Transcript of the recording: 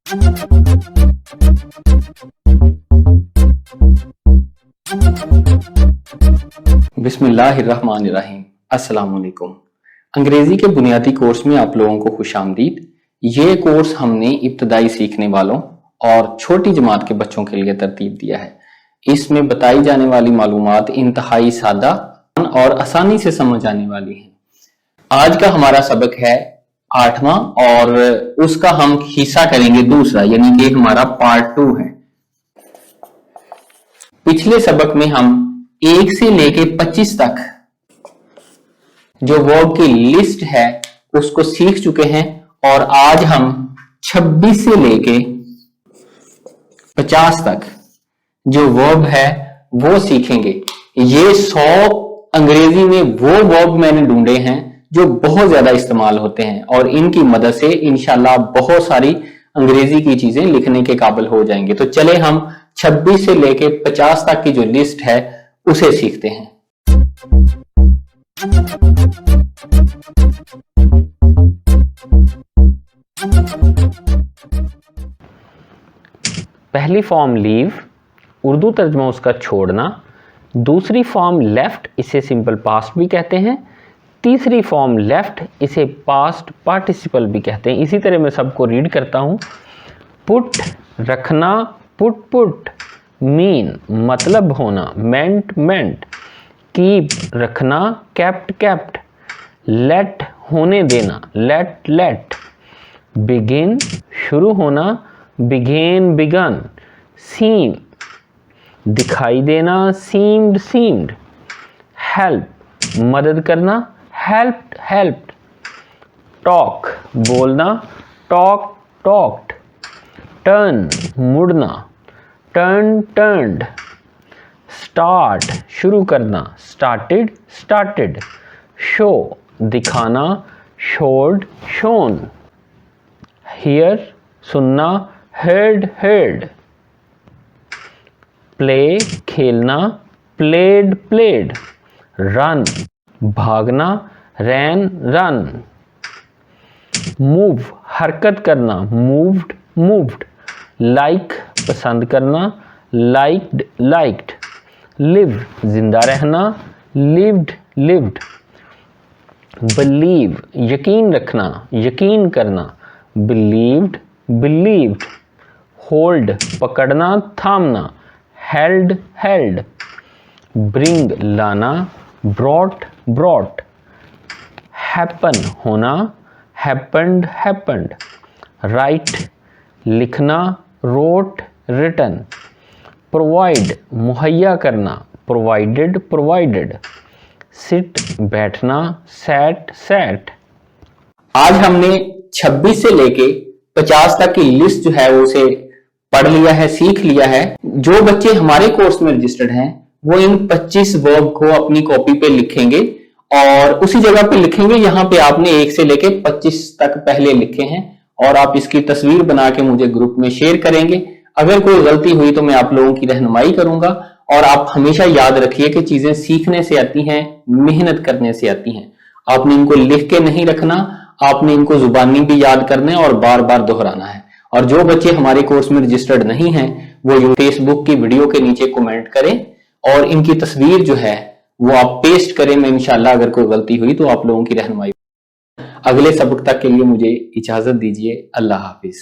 बिस्मिल्लाहिर्रहमानिर्रहीम। अस्सलाम वालेकुम। अंग्रेजी के बुनियादी कोर्स में आप लोगों को खुशामदीद। ये कोर्स हमने इब्तदाई सीखने वालों और छोटी जमात के बच्चों के लिए तरतीब दिया है। इसमें बताई जाने वाली मालूमात इंतहाई सादा और आसानी से समझ आने वाली है। आज का हमारा सबक है 8वां और उसका हम हिस्सा करेंगे दूसरा, यानी कि हमारा पार्ट 2 है। पिछले सबक में हम 1 से लेके 25 तक जो वर्ब की लिस्ट है उसको सीख चुके हैं और आज हम 26 से लेके 50 तक जो वर्ब है वो सीखेंगे। ये 100 अंग्रेजी में वो वर्ब मैंने ढूंढे हैं जो बहुत ज्यादा इस्तेमाल होते हैं और इनकी मदद से इंशाल्लाह बहुत सारी अंग्रेजी की चीजें लिखने के काबिल हो जाएंगे। तो चले हम 26 से लेके 50 तक की जो लिस्ट है उसे सीखते हैं। पहली फॉर्म लीव, उर्दू तर्जमा उसका छोड़ना। दूसरी फॉर्म लेफ्ट, इसे सिंपल पास्ट भी कहते हैं। तीसरी फॉर्म लेफ्ट, इसे पास्ट पार्टिसिपल भी कहते हैं। इसी तरह मैं सबको रीड करता हूँ। पुट रखना, पुट पुट। मीन मतलब होना, मेंट मेंट। कीप रखना, केप्ट केप्ट। लेट होने देना, लेट लेट। बिगिन शुरू होना, बिगेन बिगन। सीम दिखाई देना, सीम्ड सीम्ड। हेल्प मदद करना, हेल्प्ड हेल्प्ड। टॉक बोलना, टॉक टॉक्ड। टर्न मुड़ना, टर्न टर्न्ड। स्टार्ट शुरू करना, स्टार्टेड स्टार्टेड। शो दिखाना, शोड शोन। हियर सुनना, हेard heard। प्ले खेलना, प्लेड प्लेड। रन भागना, रैन रन। मूव हरकत करना, मूव्ड मूव्ड। लाइक पसंद करना, लाइक्ड लाइक्ड। लिव जिंदा रहना, लिव्ड लिव्ड। बिलीव यकीन रखना, यकीन करना, बिलीव्ड बिलीव्ड। होल्ड पकड़ना, थामना, हेल्ड हेल्ड। ब्रिंग लाना, ब्रॉट ब्रॉट। हैपन होना, हैपेंड हैपेंड। राइट लिखना, रोट रिटन। प्रोवाइड मुहैया करना, प्रोवाइडेड प्रोवाइडेड। सिट बैठना, सैट सैट। आज हमने 26 से लेके 50 तक की लिस्ट जो है वो उसे पढ़ लिया है, सीख लिया है। जो बच्चे हमारे कोर्स में रजिस्टर्ड हैं वो इन 25 वर्ब को अपनी कॉपी पे लिखेंगे और उसी जगह पे लिखेंगे यहाँ पे आपने 1 से लेके 25 तक पहले लिखे हैं और आप इसकी तस्वीर बना के मुझे ग्रुप में शेयर करेंगे। अगर कोई गलती हुई तो मैं आप लोगों की रहनुमाई करूंगा। और आप हमेशा याद रखिए कि चीजें सीखने से आती हैं, मेहनत करने से आती हैं। आपने इनको लिख के नहीं रखना, आपने इनको जुबानी भी याद करना है और बार बार दोहराना है। और जो बच्चे हमारे कोर्स में रजिस्टर्ड नहीं हैं वो फेसबुक की वीडियो के नीचे कमेंट करें और इनकी तस्वीर जो है वो आप पेस्ट करें। मैं इंशाल्लाह अगर कोई गलती हुई तो आप लोगों की रहनुमाई। अगले सबक तक के लिए मुझे इजाजत दीजिए। अल्लाह हाफिज।